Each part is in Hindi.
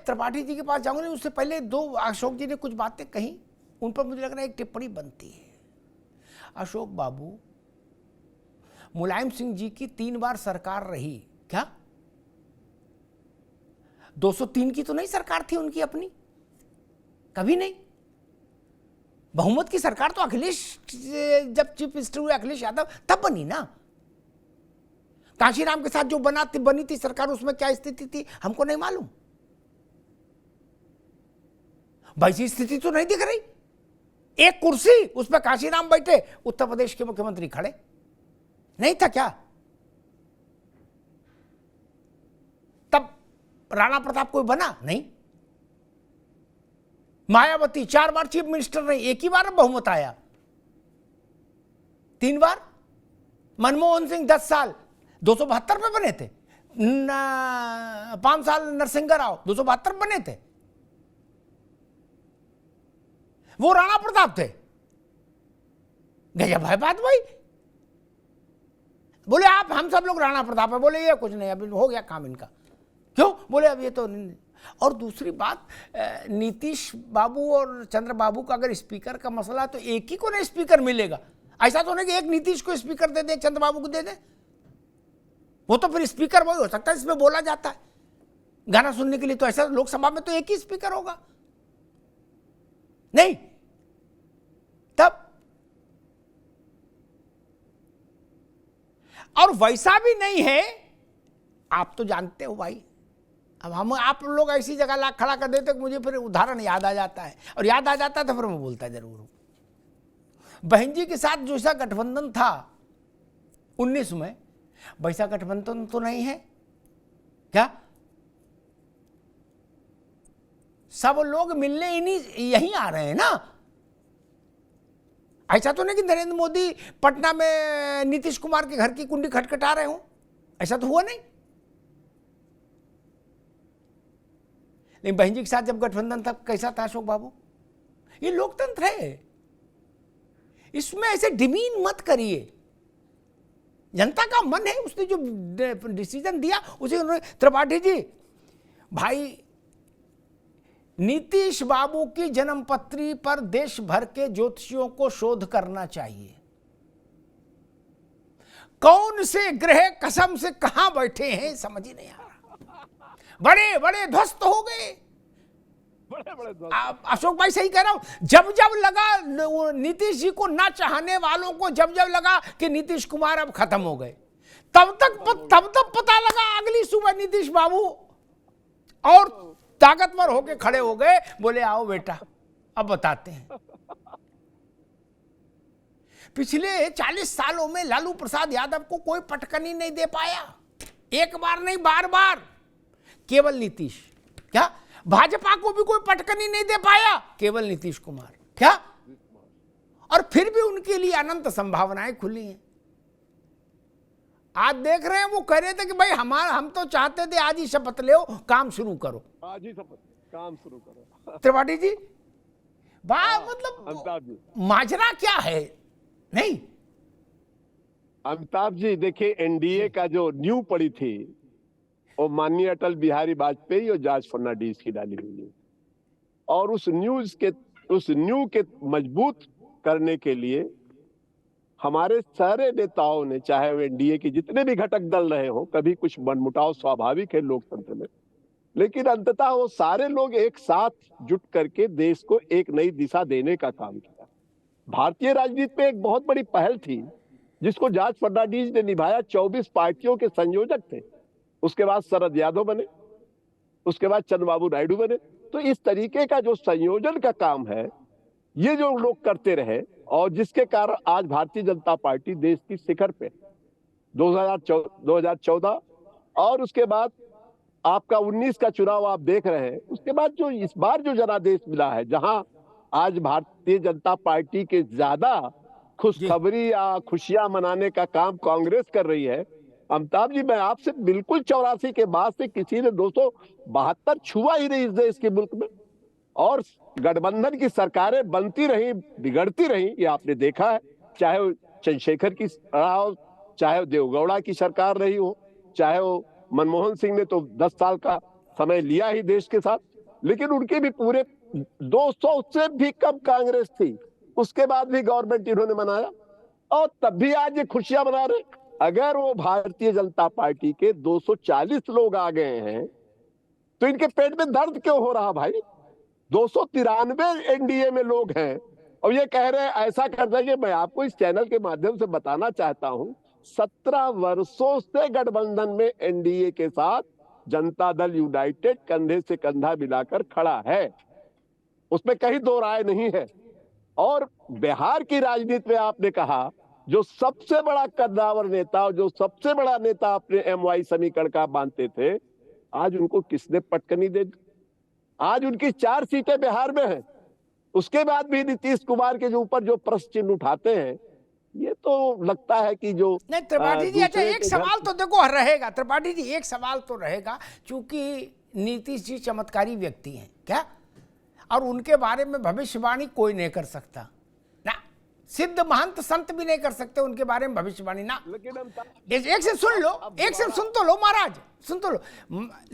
त्रिपाठी जी के पास जाऊंगा, उससे पहले दो अशोक जी ने कुछ बातें कही, उन पर मुझे लग रहा है एक टिप्पणी बनती है। अशोक बाबू, मुलायम सिंह जी की 3 बार सरकार रही क्या? 203 की तो नहीं सरकार थी उनकी अपनी, कभी नहीं। बहुमत की सरकार तो अखिलेश, जब चीफ मिनिस्टर हुए अखिलेश यादव, तब बनी ना। कांशीराम के साथ जो बनी थी सरकार, उसमें क्या स्थिति थी हमको नहीं मालूम। वैसी स्थिति तो नहीं दिख रही। एक कुर्सी, उस पर कांशीराम बैठे, उत्तर प्रदेश के मुख्यमंत्री खड़े, नहीं था क्या? तब राणा प्रताप कोई बना नहीं। मायावती 4 बार चीफ मिनिस्टर रही, एक ही बार बहुमत आया। 3 बार। मनमोहन सिंह 10 साल 272 पे बने थे। 5 साल नरसिंह राव 272 बने थे। वो राणा प्रताप थे। गजब है बात भाई। बोले आप, हम सब लोग राणा प्रताप है। बोले ये कुछ नहीं, अभी हो गया काम इनका। क्यों? बोले अब ये तो नहीं। और दूसरी बात, नीतीश बाबू और चंद्र बाबू का अगर स्पीकर का मसला है तो एक ही को नहीं स्पीकर मिलेगा। ऐसा तो नहीं कि एक नीतीश को स्पीकर दे दे, चंद्र बाबू को दे दे। वो तो फिर स्पीकर वही हो सकता है इसमें बोला जाता है गाना सुनने के लिए। तो ऐसा लोकसभा में तो एक ही स्पीकर होगा नहीं। तब और वैसा भी नहीं है, आप तो जानते हो भाई। अब हम आप लोग ऐसी जगह ला खड़ा कर देते कि मुझे फिर उदाहरण याद आ जाता है, और याद आ जाता है तो फिर मैं बोलता जरूर हूं। बहन जी के साथ जैसा गठबंधन था 19 में, वैसा गठबंधन तो नहीं है क्या? सब लोग मिलने यहीं आ रहे हैं ना। ऐसा तो नहीं कि नरेंद्र मोदी पटना में नीतीश कुमार के घर की कुंडी खटखटा रहे हो, ऐसा तो हुआ नहीं। लेकिन बहन जी के साथ जब गठबंधन था कैसा था अशोक बाबू? ये लोकतंत्र है, इसमें ऐसे डिमीन मत करिए। जनता का मन है, उसने जो डिसीजन दिया उसे उन्होंने। त्रिपाठी जी भाई, नीतीश बाबू की जन्मपत्री पर देश भर के ज्योतिषियों को शोध करना चाहिए। कौन से ग्रह कसम से कहां बैठे हैं समझ ही नहीं आ रहा। बड़े बड़े ध्वस्त हो गए। अशोक भाई सही कह रहा हूं। जब जब लगा नीतीश जी को ना चाहने वालों को, जब जब लगा कि नीतीश कुमार अब खत्म हो गए, तब तक पता लगा अगली सुबह नीतीश बाबू और ताकतवर होके खड़े हो गए। बोले आओ बेटा अब बताते हैं। पिछले 40 सालों में लालू प्रसाद यादव को कोई पटकनी नहीं दे पाया, एक बार नहीं बार बार। केवल नीतीश। क्या? भाजपा को भी कोई पटकनी नहीं दे पाया, केवल नीतीश कुमार। क्या? और फिर भी उनके लिए अनंत संभावनाएं खुली हैं। आज देख रहे हैं, वो कह रहे थे कि भाई हम तो चाहते थे आज ही शपथ ले, काम शुरू करो, आज ही शपथ काम शुरू करो। त्रिपाठी जी मतलब माजरा क्या है? नहीं अमिताभ जी देखिए, एनडीए का जो न्यू पड़ी थी वो माननीय अटल बिहारी वाजपेयी और जॉर्ज फर्नांडिस की डाली हुई है। और उस न्यू के मजबूत करने के लिए हमारे सारे नेताओं ने, चाहे वो एनडीए के जितने भी घटक दल रहे हो, कभी कुछ मनमुटाव स्वाभाविक है लोकतंत्र में, लेकिन अंततः वो सारे लोग एक साथ जुट करके देश को एक नई दिशा देने का काम किया। भारतीय राजनीति में एक बहुत बड़ी पहल थी जिसको जॉर्ज फर्नांडिस ने निभाया। 24 पार्टियों के संयोजक थे, उसके बाद शरद यादव बने, उसके बाद चंद्रबाबू नायडू बने। तो इस तरीके का जो संयोजन का काम है, ये जो लोग करते रहे, और जिसके कारण आज भारतीय जनता पार्टी देश की शिखर पे 2014 और उसके बाद आपका 19 का चुनाव आप देख रहे हैं। उसके बाद जो इस बार जो जनादेश मिला है, जहां आज भारतीय जनता पार्टी के ज्यादा खुशखबरी या खुशियां मनाने का काम कांग्रेस कर रही है। अमिताभ जी, मैं आपसे बिल्कुल 84 के बाद से किसी ने 272 छुआ ही नहीं इस देश के मुल्क में, और गठबंधन की सरकारें बनती रही, बिगड़ती रही, ये आपने देखा है। चाहे वो चंद्रशेखर की रहा हो, चाहे वो देवगौड़ा की सरकार रही हो, चाहे वो मनमोहन सिंह ने तो 10 साल का समय लिया ही देश के साथ, लेकिन उनके भी पूरे 200 से भी कम कांग्रेस थी, उसके बाद भी गवर्नमेंट इन्होंने बनाया और तब भी आज ये खुशियां मना रहे। अगर वो भारतीय जनता पार्टी के 240 लोग आ गए हैं तो इनके पेट में दर्द क्यों हो रहा भाई? 293 एनडीए में लोग हैं और ये कह रहे हैं ऐसा कर देंगे। मैं आपको इस चैनल के माध्यम से बताना चाहता हूं, 17 वर्षों से गठबंधन में एनडीए के साथ जनता दल यूनाइटेड कंधे से कंधा मिलाकर खड़ा है, उसमें कहीं दो राय नहीं है। और बिहार की राजनीति में आपने कहा जो सबसे बड़ा कद्दावर नेता और जो सबसे बड़ा नेता अपने एमवाई समीकरण का मानते थे, आज उनको किसने पटकनी दे दी? आज उनकी 4 सीटें बिहार में हैं, उसके बाद भी नीतीश कुमार के जो ऊपर जो प्रश्न चिन्ह उठाते हैं, ये तो लगता है कि जो नहीं त्रिपाठी जी, अच्छा एक सवाल तो देखो रहेगा त्रिपाठी जी, एक सवाल तो रहेगा, क्योंकि नीतीश जी चमत्कारी व्यक्ति हैं क्या, और उनके बारे में भविष्यवाणी कोई नहीं कर सकता ना, सिद्ध महंत संत भी नहीं कर सकते उनके बारे में भविष्यवाणी ना। एक से सुन लो, एक से सुन तो लो महाराज, सुन तो लो।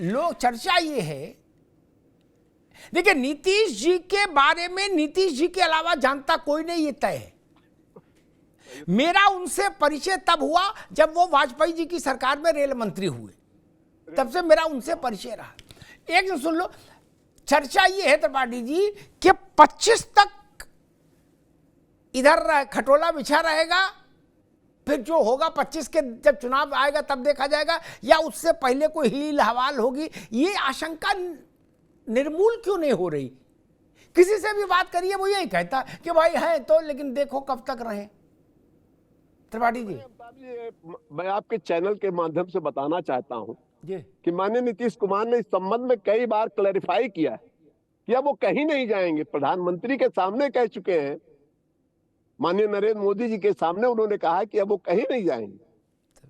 लोग चर्चा ये है, देखिए नीतीश जी के बारे में नीतीश जी के अलावा जानता कोई नहीं, ये तय है। मेरा उनसे परिचय तब हुआ जब वो वाजपेयी जी की सरकार में रेल मंत्री हुए, तब से मेरा उनसे परिचय रहा। एक सुन लो, चर्चा ये है त्रिपाठी जी कि 25 तक इधर खटोला बिछा रहेगा, फिर जो होगा 25 के जब चुनाव आएगा तब देखा जाएगा, या उससे पहले कोई हील हवाल होगी। ये आशंका निर्मूल क्यों नहीं हो रही? किसी से भी बात करिए वो यही कहता कि भाई है तो, लेकिन देखो कब तक रहे। त्रिपाठी जी, मैं आपके चैनल के माध्यम से बताना चाहता हूं जी कि माननीय नीतीश कुमार ने इस संबंध में कई बार क्लैरिफाई किया है कि अब वो कहीं नहीं जाएंगे। प्रधानमंत्री के सामने कह चुके हैं, माननीय नरेंद्र मोदी जी के सामने उन्होंने कहा कि अब वो कहीं नहीं जाएंगे।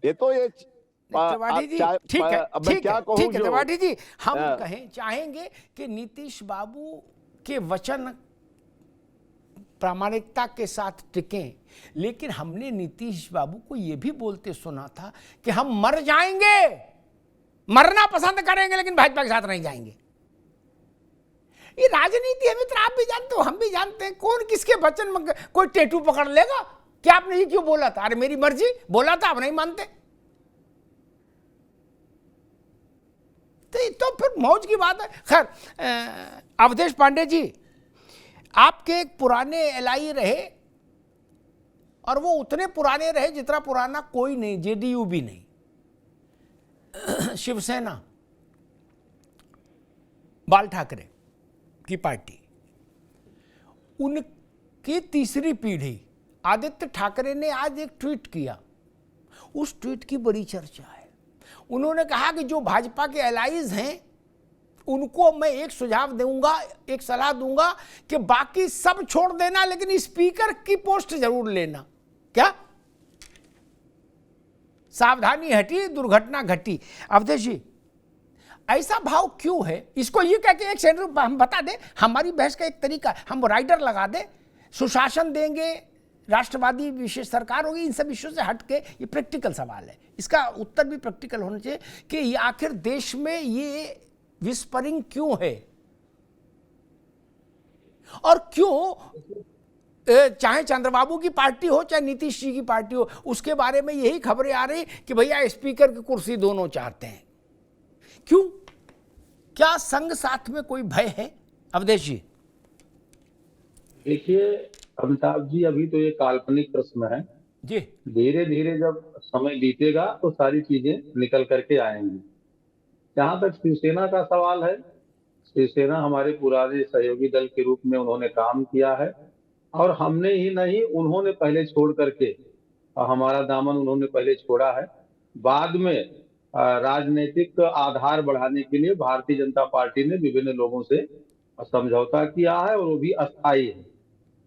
ये तो ये त्रिपाठी जी ठीक है, अब मैं क्या कहूं? त्रिपाठी जी हम कहें चाहेंगे कि नीतीश बाबू के वचन प्रामाणिकता के साथ टिकें, लेकिन हमने नीतीश बाबू को यह भी बोलते सुना था कि हम मर जाएंगे, मरना पसंद करेंगे, लेकिन भाजपा के साथ नहीं जाएंगे। ये राजनीति है मित्र, आप भी जानते हो, हम भी जानते हैं, कौन किसके वचन में कोई टेटू पकड़ लेगा कि आपने ये क्यों बोला था? अरे मेरी मर्जी, बोला था, आप नहीं मानते तो फिर मौज की बात है। खैर अवधेश पांडे जी, आपके एक पुराने एलआई रहे, और वो उतने पुराने रहे जितना पुराना कोई नहीं, जेडीयू भी नहीं, शिवसेना, बाल ठाकरे की पार्टी, उनकी तीसरी पीढ़ी आदित्य ठाकरे ने आज एक ट्वीट किया। उस ट्वीट की बड़ी चर्चा है। उन्होंने कहा कि जो भाजपा के एलाइज हैं उनको मैं एक सुझाव दूंगा, एक सलाह दूंगा कि बाकी सब छोड़ देना, लेकिन स्पीकर की पोस्ट जरूर लेना। क्या सावधानी हटी, दुर्घटना घटी। अवधेश जी, ऐसा भाव क्यों है? इसको ये कह के एक सेंटर हम बता दें, हमारी बहस का एक तरीका, हम राइडर लगा दें, सुशासन देंगे, राष्ट्रवादी विशेष सरकार होगी, इन सब इश्यू से हट के ये प्रैक्टिकल सवाल है, इसका उत्तर भी प्रैक्टिकल होना चाहिए कि ये आखिर देश में ये विस्परिंग क्यों है, और क्यों चाहे चंद्रबाबू की पार्टी हो चाहे नीतीश जी की पार्टी हो, उसके बारे में यही खबरें आ रही कि भैया स्पीकर की कुर्सी दोनों चाहते हैं। क्यों? क्या संग साथ में कोई भय है? अवधेश जी, देखिए अमिताभ जी, अभी तो ये काल्पनिक प्रश्न है जी, धीरे धीरे जब समय बीतेगा तो सारी चीजें निकल करके आएंगी। जहां तक शिवसेना का सवाल है, शिवसेना हमारे पुराने सहयोगी दल के रूप में उन्होंने काम किया है, और हमने ही नहीं, उन्होंने पहले छोड़ करके, हमारा दामन उन्होंने पहले छोड़ा है। बाद में राजनीतिक आधार बढ़ाने के लिए भारतीय जनता पार्टी ने विभिन्न लोगों से समझौता किया है, और वो भी अस्थायी है।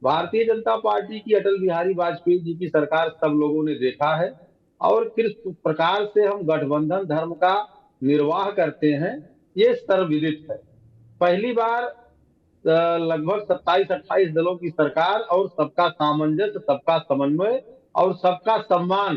भारतीय जनता पार्टी की अटल बिहारी वाजपेयी जी की सरकार सब लोगों ने देखा है, और किस प्रकार से हम गठबंधन धर्म का निर्वाह करते हैं ये सर्वविदित है। पहली बार लगभग 27-28 दलों की सरकार, और सबका सामंजस्य, सबका समन्वय और सबका सम्मान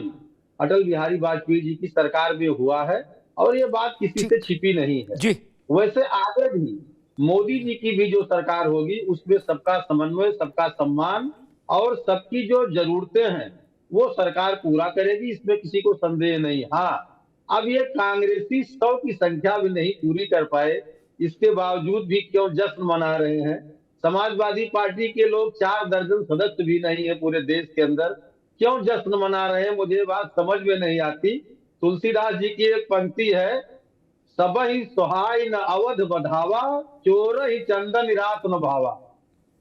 अटल बिहारी वाजपेयी जी की सरकार में हुआ है, और ये बात किसी से छिपी नहीं है। जी, वैसे आगे भी मोदी जी की भी जो सरकार होगी उसमें सबका समन्वय, सबका सम्मान और सबकी जो जरूरतें हैं वो सरकार पूरा करेगी, इसमें किसी को संदेह नहीं। हाँ, अब ये कांग्रेसी 100 की संख्या भी नहीं पूरी कर पाए, इसके बावजूद भी क्यों जश्न मना रहे हैं। समाजवादी पार्टी के लोग 4 दर्जन सदस्य भी नहीं है पूरे देश के अंदर, क्यों जश्न मना रहे हैं, मुझे बात समझ में नहीं आती। तुलसीदास जी की एक पंक्ति है, सबहि सुहाई न अवध बढ़ावा, चोर ही चंदन रात न भावा।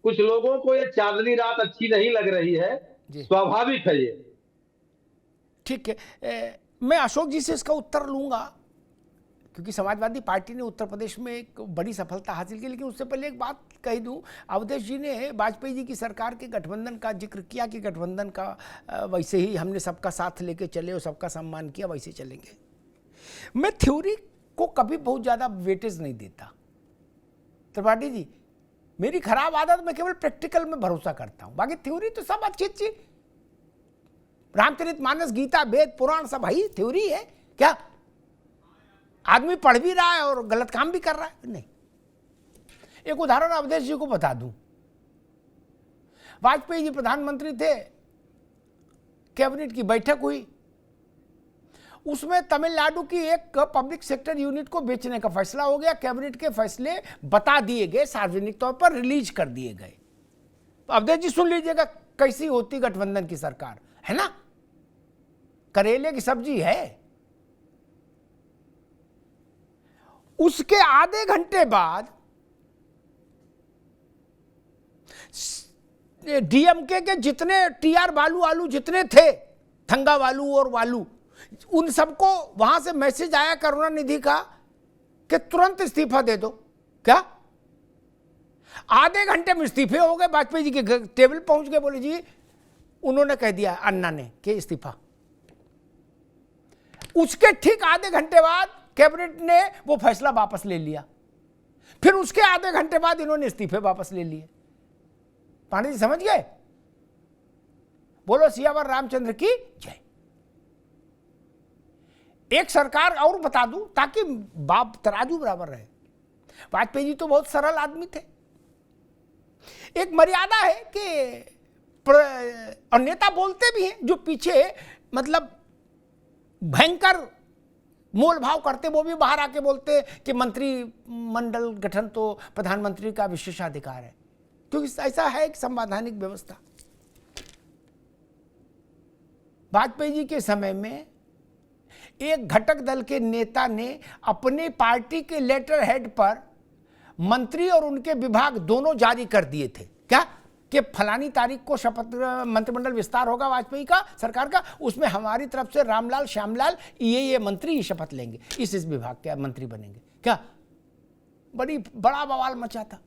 कुछ लोगों को ये चांदनी रात अच्छी नहीं लग रही है, जी। स्वाभाविक है ये। ठीक है, मैं अशोक जी से इसका उत्तर लूंगा, क्योंकि समाजवादी पार्टी ने उत्तर प्रदेश में एक बड़ी सफलता हासिल की। लेकिन उससे पहले एक बात कह दूं, अवधेश जी ने वाजपेयी जी की सरकार के गठबंधन का जिक्र किया कि गठबंधन का वैसे ही हमने सबका साथ लेके चले और सबका सम्मान किया, वैसे चलेंगे। मैं थ्योरी को कभी बहुत ज़्यादा वेटेज नहीं देता त्रिपाठी जी, मेरी खराब आदत, मैं केवल प्रैक्टिकल में भरोसा करता हूं। बाकी थ्योरी तो सब अच्छी अच्छी, रामचरितमानस, गीता, वेद, पुराण सब है, थ्योरी है क्या? आदमी पढ़ भी रहा है और गलत काम भी कर रहा है? नहीं। एक उदाहरण अवधेश जी को बता दूं, वाजपेयी जी प्रधानमंत्री थे, कैबिनेट की बैठक हुई, उसमें तमिलनाडु की एक पब्लिक सेक्टर यूनिट को बेचने का फैसला हो गया। कैबिनेट के फैसले बता दिए गए, सार्वजनिक तौर पर रिलीज कर दिए गए। तो अवधेश जी सुन लीजिएगा कैसी होती गठबंधन की सरकार, है ना, करेले की सब्जी है। उसके आधे घंटे बाद डीएमके के जितने टीआर बालू आलू जितने थे, थंगा वालू और वालू, उन सबको वहां से मैसेज आया करुणानिधि का कि तुरंत इस्तीफा दे दो। क्या? आधे घंटे में इस्तीफे हो गए। वाजपेयी जी के टेबल पहुंच गए, बोले जी, उन्होंने कह दिया अन्ना ने कि इस्तीफा। उसके ठीक आधे घंटे बाद कैबिनेट ने वो फैसला वापस ले लिया। फिर उसके आधे घंटे बाद इन्होंने इस्तीफे वापस ले लिए। पांडे जी समझ गए? बोलो सियावर रामचंद्र की जय। एक सरकार और बता दूं ताकि बाप तराजू बराबर रहे। वाजपेयी जी तो बहुत सरल आदमी थे। एक मर्यादा है कि और नेता बोलते भी हैं, जो पीछे मतलब भयंकर मोल भाव करते, वो भी बाहर आके बोलते कि मंत्रिमंडल गठन तो प्रधानमंत्री का विशेषाधिकार है, क्योंकि ऐसा है एक संवैधानिक व्यवस्था। वाजपेयी जी के समय में एक घटक दल के नेता ने अपने पार्टी के लेटर हेड पर मंत्री और उनके विभाग दोनों जारी कर दिए थे। क्या? कि फलानी तारीख को शपथ मंत्रिमंडल विस्तार होगा वाजपेयी का सरकार का, उसमें हमारी तरफ से रामलाल श्यामलाल ये मंत्री शपथ लेंगे, इस विभाग के मंत्री बनेंगे। क्या? बड़ा बवाल मचा था।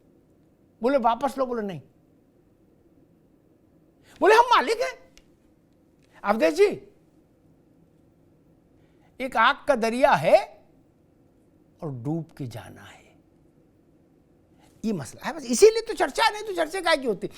बोले वापस लो, बोले नहीं, बोले हम मालिक हैं। अवधेश जी, एक आग का दरिया है और डूब के जाना है, ये मसला है बस। इसीलिए तो चर्चा, नहीं तो चर्चा क्या की होती।